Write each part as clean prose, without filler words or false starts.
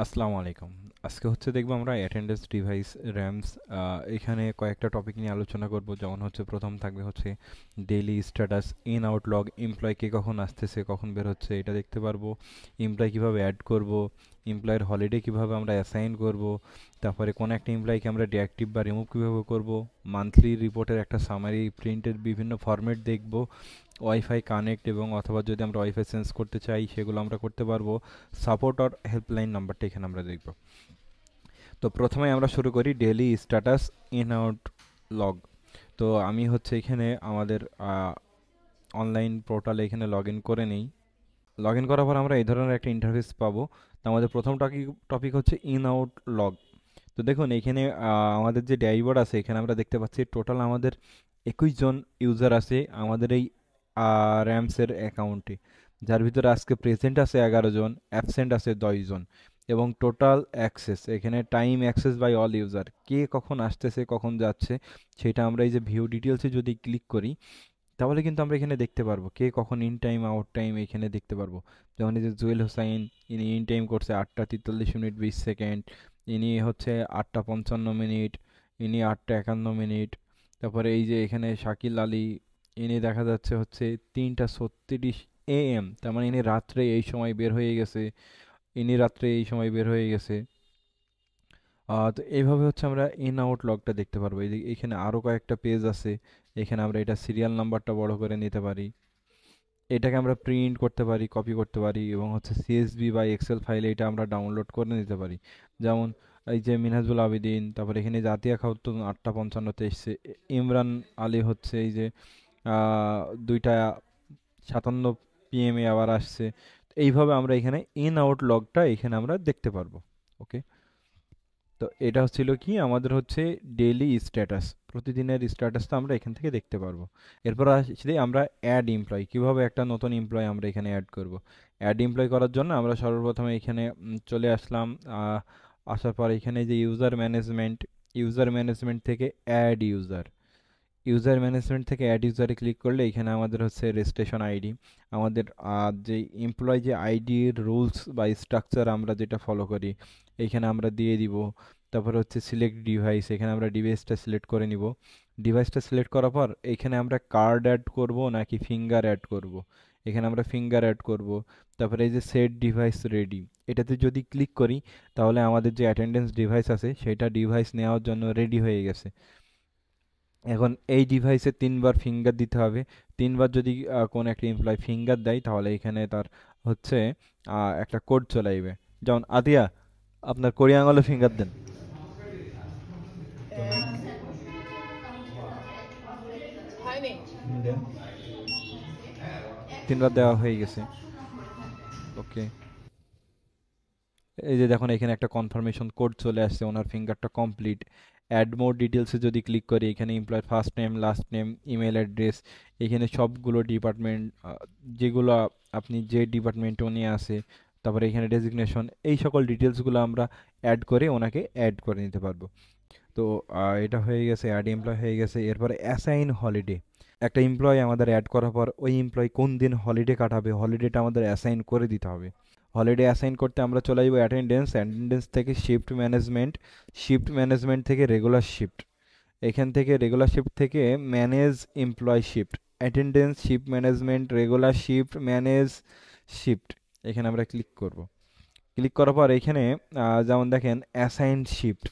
আসসালামু আলাইকুম। আজকে হচ্ছে দেখবো আমরা অ্যাটেন্ডেন্স ডিভাইস র্যামস এখানে কয়েকটা টপিক নিয়ে আলোচনা করব। যেমন হচ্ছে প্রথম থাকবে হচ্ছে daily status, in out log, employee কে কখন আসতেছে কখন বের হচ্ছে এটা দেখতে পারবো। এমপ্লয় কিভাবে অ্যাড করব, এমপ্লয়ের হলিডে কিভাবে আমরা অ্যাসাইন করব, তারপরে কোন একটা এমপ্লয়কে আমরা ডিঅ্যাক্টিভ বা রিমুভ কিভাবে করব, মান্থলি রিপোর্টের একটা সামারি প্রিন্টের বিভিন্ন ফরম্যাট দেখব, ওয়াইফাই কানেক্ট এবং অথবা যদি আমরা ওয়াইফাই চেঞ্জ করতে চাই সেগুলো আমরা করতে পারবো। সাপোর্ট আর হেল্পলাইন নাম্বারটা এখানে আমরা দেখব। তো প্রথমে আমরা শুরু করি daily status in out log. তো আমি হচ্ছে এখানে আমাদের অনলাইন পোর্টালে এখানে লগ ইন করে নিই। লগ ইন করার পর আমরা এই ধরনের একটা ইন্টারফেস পাবো। তো আমাদের প্রথম টপিক হচ্ছে ইন আউট লগ। তো দেখুন এখানে আমাদের যে ড্যাশবোর্ড আছে এখানে আমরা দেখতে পাচ্ছি টোটাল আমাদের 21 জন ইউজার আছে আমাদের এই র্যামসের অ্যাকাউন্টে, যার ভিতরে আজকে প্রেজেন্ট আছে 11 জন, অ্যাবসেন্ট আছে 10 জন, এবং টোটাল অ্যাক্সেস এখানে time access by all user, কে কখন আসতেছে কখন যাচ্ছে সেটা আমরা এই যে ভিউ ডিটেলসে যদি ক্লিক করি তাহলে কিন্তু আমরা এখানে দেখতে পারবো কে কখন ইন টাইম আউট টাইম এখানে দেখতে পারবো। যেমন এই যে জুয়েল হোসাইন, ইনি ইন টাইম করছে 8টা 43 মিনিট 20 সেকেন্ড, ইনি হচ্ছে 8টা 55 মিনিট, ইনি 8টা 51 মিনিট। তারপরে এই যে এখানে শাকিল আলী, ইনি দেখা যাচ্ছে হচ্ছে 3টা 36 AM, তার মানে ইনি রাত্রে এই সময় বের হয়ে গেছে, ইনি রাত্রে এই সময় বের হয়ে গেছে। তো এইভাবে হচ্ছে আমরা ইন আউট লগটা দেখতে পারবো। এই যে এখানে আরও কয়েকটা পেজ আছে, এখানে আমরা এটা সিরিয়াল নাম্বারটা বড় করে নিতে পারি, এটাকে আমরা প্রিন্ট করতে পারি, কপি করতে পারি, এবং হচ্ছে সিএসভি বা এক্সেল ফাইলে এটা আমরা ডাউনলোড করে নিতে পারি। যেমন এই যে মিনহাজুল আবেদিন, তারপরে এখানে জাতিয়া খাতুন 8টা 55-তে এসছে, ইমরান আলী হচ্ছে এই যে 2টা 57 PM আবার আসছে। তো এইভাবে আমরা এখানে ইন আউট লগটা এখানে আমরা দেখতে পারবো। ওকে। তো এটা হচ্ছিল কি আমাদের হচ্ছে ডেইলি স্ট্যাটাস, প্রতিদিনের স্ট্যাটাসটা আমরা এখান থেকে দেখতে পারবো। এরপর আসলে আমরা অ্যাড এমপ্লয়, কিভাবে একটা নতুন এমপ্লয় আমরা এখানে অ্যাড করব। অ্যাড এমপ্লয় করার জন্য আমরা সর্বপ্রথমে এখানে চলে আসলাম। আসার পর এখানে যে ইউজার ম্যানেজমেন্ট থেকে অ্যাড ইউজার, ইউজার ম্যানেজমেন্ট থেকে অ্যাড ইউজারে ক্লিক করলে এখানে আমাদের হচ্ছে রেজিস্ট্রেশন আইডি, আমাদের যে এমপ্লয় যে আইডির রুলস বা স্ট্রাকচার আমরা যেটা ফলো করি এইখানে আমরা দিয়ে দিব। তারপরে হচ্ছে সিলেক্ট ডিভাইস, এখানে আমরা ডিভাইসটা সিলেক্ট করে নিব। ডিভাইসটা সিলেক্ট করার পর এখানে আমরা কার্ড অ্যাড করব নাকি ফিঙ্গার অ্যাড করব, এখানে আমরা ফিঙ্গার অ্যাড করব। তারপরে এই যে সেট ডিভাইস রেডি, এটাতে যদি ক্লিক করি তাহলে আমাদের যে অ্যাটেন্ডেন্স ডিভাইস আছে সেটা ডিভাইস নেওয়ার জন্য রেডি হয়ে গেছে। এখন এই ডিভাইসে 3বার ফিঙ্গার দিতে হবে। 3বার যদি কোন একটা এমপ্লয় ফিঙ্গার দেয় তাহলে এখানে তার হচ্ছে একটা কোড চলে আসবে। যেমন আতিয়া, আপনার কড়ি আঙুলে ফিঙ্গার দেন। হয়নি। দেন। 3বার দেওয়া হয়ে গেছে। ওকে। এই যে দেখুন এখানে একটা কনফার্মেশন কোড চলে আসছে, ওনার ফিঙ্গারটা কমপ্লিট। অ্যাড মোর ডিটেলসে যদি ক্লিক করি এখানে এমপ্লয়ের first name, last name, email address, এখানে সবগুলো ডিপার্টমেন্ট, যেগুলো আপনি যে ডিপার্টমেন্টে উনি আছে, তারপরে এখানে ডেজিগনেশন, এই সকল ডিটেলসগুলো আমরা অ্যাড করে ওনাকে অ্যাড করে নিতে পারবো। তো এটা হয়ে গেছে, অ্যাড এমপ্লয় হয়ে গেছে। এরপরে অ্যাসাইন হলিডে, একটা এমপ্লয় আমাদের অ্যাড করার পর ওই এমপ্লয় কোন দিন হলিডে কাটাবে হলিডেটা আমাদের অ্যাসাইন করে দিতে হবে। হলিডে অ্যাসাইন করতে আমরা চলে যাবো অ্যাটেন্ডেন্স থেকে শিফট ম্যানেজমেন্ট থেকে রেগুলার শিফট, এখান থেকে রেগুলার শিফট থেকে manage employ shift, attendance, shift management, regular shift, manage shift, এখানে আমরা ক্লিক করব। ক্লিক করার পর এখানে যেমন দেখেন অ্যাসাইন শিফট,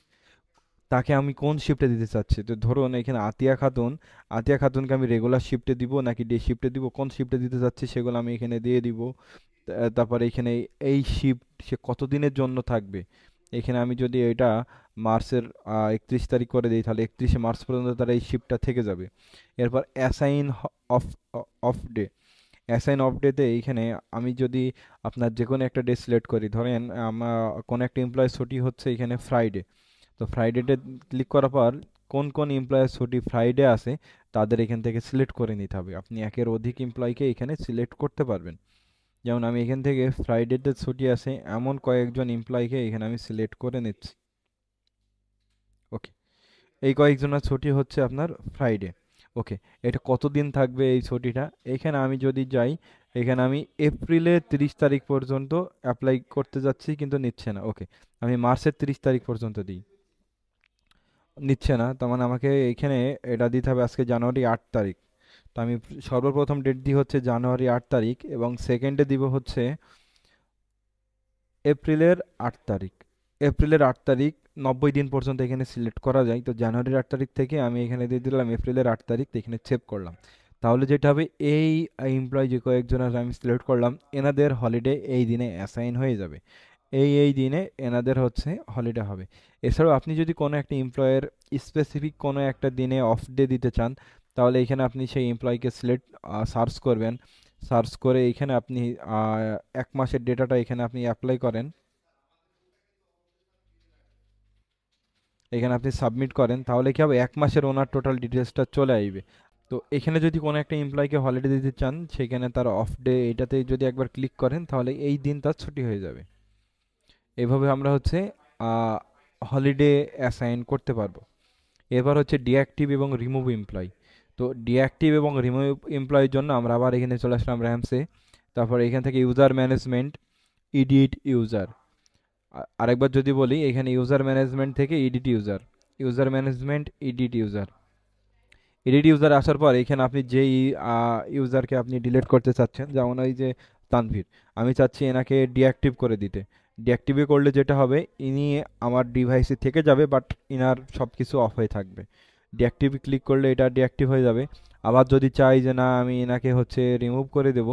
তাকে আমি কোন শিফটে দিতে চাচ্ছি। তো ধরুন এখানে আতিয়া খাতুনকে আমি রেগুলার শিফটে দিব নাকি ডে শিফটে দিব, কোন শিফটে দিতে চাচ্ছি সেগুলো আমি এখানে দিয়ে দিব। তারপরে এখানে এই শিফট সে কতদিনের জন্য থাকবে, এখানে আমি যদি এটা মার্চের 31 তারিখ করে দিই তাহলে 31শে মার্চ পর্যন্ত তার এই শিফটটা থেকে যাবে। এরপর of off day, assign of ডেতে এইখানে আমি যদি আপনার যে কোনো একটা ডে সিলেক্ট করি, ধরেন আমার কোনো একটা এমপ্লয় ছুটি হচ্ছে এখানে ফ্রাইডে, তো ফ্রাইডেতে ক্লিক করার পর কোন কোন এমপ্লয়ের ছুটি ফ্রাইডে আছে তাদের এখান থেকে সিলেক্ট করে নিতে হবে। আপনি একের অধিক এমপ্লয়কে এখানে সিলেক্ট করতে পারবেন। যেমন আমি এখান থেকে ফ্রাইডেতে ছুটি আছে এমন কয়েকজন এমপ্লয়কে এখানে আমি সিলেক্ট করে নিচ্ছি। ওকে। এই কয়েকজনের ছুটি হচ্ছে আপনার ফ্রাইডে। ওকে, এটা কতদিন থাকবে এই ছুটিটা? এখানে আমি যদি যাই, এখানে আমি এপ্রিলের 30 তারিখ পর্যন্ত অ্যাপ্লাই করতে যাচ্ছি কিন্তু নিচ্ছে না। ওকে, আমি মার্চের 30 তারিখ পর্যন্ত দিই, নিচ্ছে না। তার মানে আমাকে এখানে এটা দিতে হবে আজকে জানুয়ারি 8 তারিখ। তো আমি সর্বপ্রথম ডেট দিই হচ্ছে জানুয়ারি 8 তারিখ, এবং সেকেন্ডে দিব হচ্ছে এপ্রিলের 8 তারিখ। এপ্রিলের 8 তারিখ 90 দিন পর্যন্ত এখানে সিলেক্ট করা যায়। তো জানুয়ারির 8 তারিখ থেকে আমি এখানে দিয়ে দিলাম এপ্রিলের 8 তারিখ, তো এখানে সেভ করলাম। তাহলে যেটা হবে, এই এমপ্লয় যে কয়েকজনের আমি সিলেক্ট করলাম, এনাদের হলিডে এই দিনে অ্যাসাইন হয়ে যাবে। এই দিনে এনাদের হচ্ছে হলিডে হবে। এছাড়াও আপনি যদি কোনো একটা এমপ্লয়ের স্পেসিফিক কোনো একটা দিনে অফ ডে দিতে চান, তাহলে এখানে আপনি সেই এমপ্লয়কে সার্চ করবেন। সার্চ করে এখানে আপনি 1 মাসের ডেটাটা এখানে আপনি অ্যাপ্লাই করেন, এখানে আপনি সাবমিট করেন, তাহলে কি হবে, 1 মাসের ওনার টোটাল ডিটেলসটা চলে আসবে। তো এখানে যদি কোনো একটা এমপ্লয়কে হলিডে দিতে চান, সেখানে তার অফ ডে এটাতে যদি একবার ক্লিক করেন, তাহলে এই দিন তার ছুটি হয়ে যাবে। এভাবে আমরা হচ্ছে হলিডে অ্যাসাইন করতে পারবো। এবার হচ্ছে ডিঅ্যাক্টিভ এবং রিমুভ এমপ্লয়। তো ডিঅ্যাক্টিভ এবং রিমুভ এমপ্লয়ের জন্য আমরা আবার এখানে চলে আসলাম র্যামসে। তারপর এখান থেকে ইউজার ম্যানেজমেন্ট, ইডিট ইউজার। আরেকবার যদি বলি, এখানে ইউজার ম্যানেজমেন্ট থেকে edit user, user management, edit user. Edit user আসার পর এখানে আপনি যেই ইউজারকে আপনি ডিলিট করতে চাচ্ছেন, যেমন ওই যে তানভীর, আমি চাচ্ছি এনাকে ডিঅ্যাক্টিভ করে দিতে। ডিঅ্যাক্টিভে করলে যেটা হবে, ইনি আমার ডিভাইসে থেকে যাবে, বাট ইনার সব কিছু অফ হয়ে থাকবে। ডিঅ্যাক্টিভ ক্লিক করলে এটা ডিঅ্যাক্টিভ হয়ে যাবে। আবার যদি চাই যে না, আমি এনাকে হচ্ছে রিমুভ করে দেব,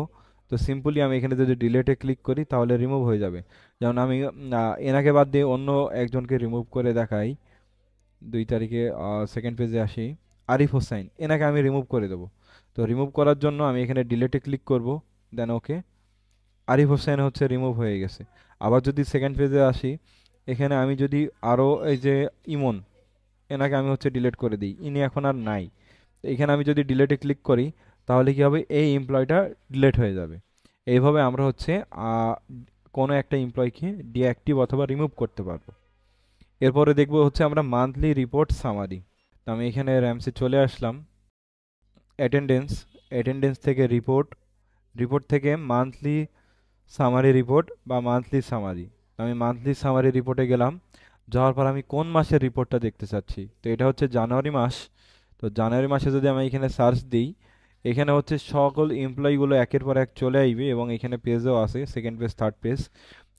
তো সিম্পলি আমি এখানে যদি ডিলেটে ক্লিক করি, তাহলে রিমুভ হয়ে যাবে। যেমন আমি এনাকে বাদ দিয়ে অন্য একজনকে রিমুভ করে দেখাই। 2 তারিখে সেকেন্ড পেজে আসি, আরিফ হোসাইন, এনাকে আমি রিমুভ করে দেবো। তো রিমুভ করার জন্য আমি এখানে ডিলেটে ক্লিক করব, দেন ওকে, আরিফ হোসেন হচ্ছে রিমুভ হয়ে গেছে। আবার যদি সেকেন্ড পেজে আসি, এখানে আমি যদি আরও এই যে ইমন, এনাকে আমি হচ্ছে ডিলিট করে দিই, ইনি এখন আর নাই। তো এখানে আমি যদি ডিলেটে ক্লিক করি, তাহলে কি হবে, এই এমপ্লয়টা ডিলেট হয়ে যাবে। এইভাবে আমরা হচ্ছে কোনো একটা এমপ্লয়কে ডিঅ্যাক্টিভ অথবা রিমুভ করতে পারবো। এরপরে দেখবো হচ্ছে আমরা মান্থলি রিপোর্ট সামারি। তো আমি এখানে র্যামসে চলে আসলাম, অ্যাটেন্ডেন্স, অ্যাটেন্ডেন্স থেকে রিপোর্ট, রিপোর্ট থেকে মান্থলি সামারি রিপোর্ট বা মান্থলি সামারি। আমি মান্থলি সামারি রিপোর্টে গেলাম। যাওয়ার পর আমি কোন মাসের রিপোর্টটা দেখতে চাচ্ছি, তো এটা হচ্ছে জানুয়ারি মাস। তো জানুয়ারি মাসে যদি আমি এখানে সার্চ দিই, এখানে হচ্ছে সকল এমপ্লয়িগুলো একের পর এক চলে আসবে, এবং এখানে পেজও আছে, সেকেন্ড পেজ, থার্ড পেজ।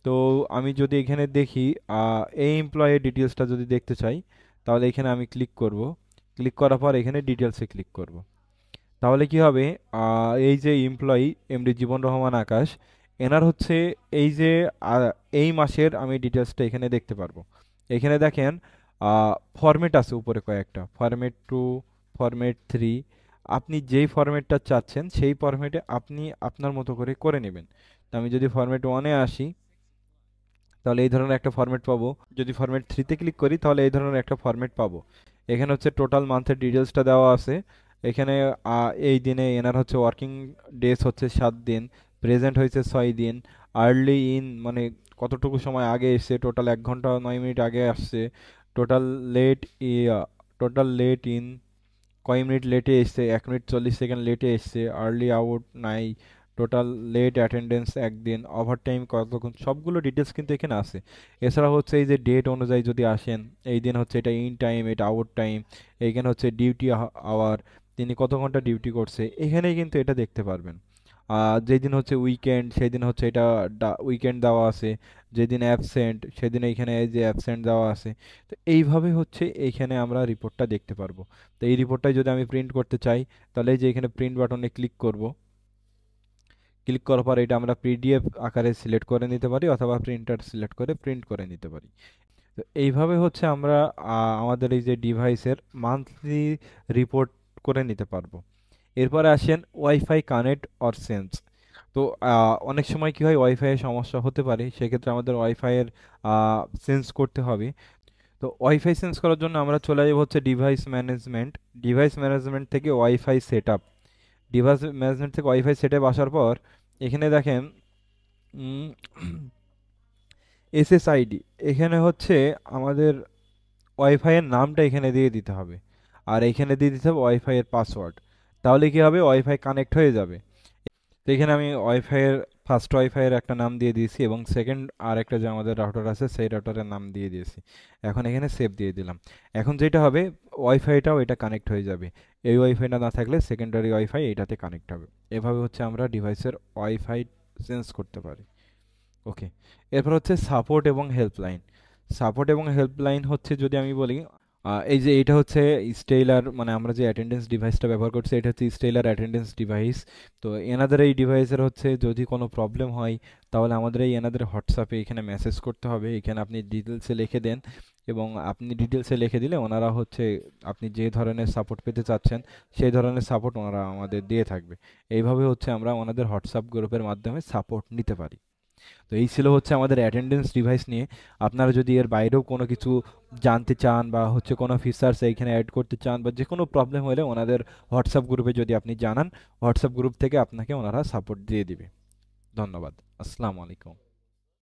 তো আমি যদি এখানে দেখি, এই এমপ্লয়ের ডিটেলসটা যদি দেখতে চাই, তাহলে এখানে আমি ক্লিক করব। ক্লিক করার পর এখানে ডিটেলসে ক্লিক করব। তাহলে কি হবে, এই যে এমপ্লয়ি এমডি জীবন রহমান আকাশ, এনার হচ্ছে এই যে আহ, এই মাসের আমি ডিটেলসটা এখানে দেখতে পারবো। এখানে দেখেন ফরম্যাট আছে উপরে কয়েকটা, ফরম্যাট 2, ফরম্যাট 3। আপনি যেই ফরম্যাটটা চাচ্ছেন সেই ফরম্যাটে আপনি আপনার মতো করে করে নেবেন। তো আমি যদি ফরম্যাট 1-এ আসি, তাহলে এই ধরনের একটা ফরম্যাট পাবো। যদি ফরম্যাট 3-তে ক্লিক করি, তাহলে এই ধরনের একটা ফরম্যাট পাবো। এখানে হচ্ছে টোটাল মান্থের ডিটেলসটা দেওয়া আছে। এখানে এই দিনে এনার হচ্ছে ওয়ার্কিং ডেজ হচ্ছে 7 দিন, প্রেজেন্ট হয়েছে 6 দিন, আর্লি ইন মানে কতটুকু সময় আগে এসছে, টোটাল 1 ঘন্টা 9 মিনিট আগে আসছে, total late, total late in কয় মিনিট লেটে এসছে, 1 মিনিট 40 সেকেন্ড লেটে এসছে, আর্লি আউট নাই, টোটাল লেট অ্যাটেন্ডেন্স একদিন, ওভারটাইম কতক্ষণ, সবগুলো ডিটেলস কিন্তু এখানে আছে। এছাড়া হচ্ছে এই যে ডেট অনুযায়ী যদি আসেন, এই দিন হচ্ছে এটা ইন টাইম, এটা আউট টাইম, এইখানে হচ্ছে ডিউটি আওয়ার, তিনি কত ঘন্টা ডিউটি করছে, এখানেই কিন্তু এটা দেখতে পারবেন। যেদিন হচ্ছে উইকেন্ড, সেদিন হচ্ছে এটা উইকেন্ড দেওয়া আছে, যেদিন অ্যাবসেন্ট সেদিন এইখানে এই যে অ্যাবসেন্ট দেওয়া আছে। তো এইভাবে হচ্ছে এইখানে আমরা রিপোর্টটা দেখতে পারবো। তো এই রিপোর্টটাই যদি আমি প্রিন্ট করতে চাই, তাহলে এই যে এখানে প্রিন্ট বাটনে ক্লিক করব। ক্লিক করার পর এটা আমরা পিডিএফ আকারে সিলেক্ট করে নিতে পারি, অথবা প্রিন্টার সিলেক্ট করে প্রিন্ট করে নিতে পারি। তো এইভাবে হচ্ছে আমরা আমাদের এই যে ডিভাইসের মান্থলি রিপোর্ট করে নিতে পারবো। এরপরে আসেন ওয়াইফাই কানেক্ট অর সেন্স। তো অনেক সময় কি হয়, ওয়াইফাইয়ের সমস্যা হতে পারে, সেক্ষেত্রে আমাদের ওয়াইফাইয়ের সেন্স করতে হবে। তো ওয়াইফাই সেন্স করার জন্য আমরা চলে যাব হচ্ছে ডিভাইস ম্যানেজমেন্ট। ডিভাইস ম্যানেজমেন্ট থেকে wifi set up. Device management থেকে ওয়াইফাই সেট আপ আসার পর এখানে দেখেন এসএসআইডি, এখানে হচ্ছে আমাদের ওয়াইফাইয়ের নামটা এখানে দিয়ে দিতে হবে। আর এইখানে দিয়ে দিতে হবে ওয়াইফাই এর পাসওয়ার্ড। তাহলে কি হবে, ওয়াইফাই কানেক্ট হয়ে যাবে। তো এখানে আমি ওয়াইফাইয়ের ফার্স্ট ওয়াইফাইয়ের একটা নাম দিয়ে দিয়েছি এবং সেকেন্ড আর একটা যে আমাদের রাউটার আছে সেই রাউটারের নাম দিয়ে দিয়েছি। এখন এখানে সেভ দিয়ে দিলাম। এখন যেটা হবে, ওয়াইফাইটাও এটা কানেক্ট হয়ে যাবে। এই ওয়াইফাইটা না থাকলে সেকেন্ডারি ওয়াইফাই এটাতে কানেক্ট হবে। এভাবে হচ্ছে আমরা ডিভাইসের ওয়াইফাই চেঞ্জ করতে পারি। ওকে, এরপর হচ্ছে সাপোর্ট এবং হেল্পলাইন। সাপোর্ট এবং হেল্পলাইন হচ্ছে যদি আমি বলি, এই যে এটা হচ্ছে স্টেইলার, মানে আমরা যে অ্যাটেন্ডেন্স ডিভাইসটা ব্যবহার করছি এটা হচ্ছে স্টেইলার অ্যাটেন্ডেন্স ডিভাইস। তো এনাদের এই ডিভাইসের হচ্ছে যদি কোনো প্রবলেম হয় তাহলে আমাদের এনাদের হোয়াটসঅ্যাপে এখানে মেসেজ করতে হবে। এখানে আপনি ডিটেলসে লিখে দেন এবং আপনি ডিটেলসে লিখে দিলে ওনারা হচ্ছে আপনি যে ধরনের সাপোর্ট পেতে চাচ্ছেন সেই ধরনের সাপোর্ট ওনারা আমাদের দিয়ে থাকবে। এইভাবে হচ্ছে আমরা ওনাদের হোয়াটসঅ্যাপ গ্রুপের মাধ্যমে সাপোর্ট নিতে পারি। তো এই ছিল হচ্ছে আমাদের অ্যাটেন্ডেন্স ডিভাইস নিয়ে। আপনারা যদি এর বাইরেও কোনো কিছু জানতে চান বা হচ্ছে কোনো ফিচার্স এইখানে অ্যাড করতে চান বা যে কোনো প্রবলেম হলে ওনাদের হোয়াটসঅ্যাপ গ্রুপে যদি আপনি জানান, হোয়াটসঅ্যাপ গ্রুপ থেকে আপনাকে ওনারা সাপোর্ট দিয়ে দিবে। ধন্যবাদ। আসসালামু আলাইকুম।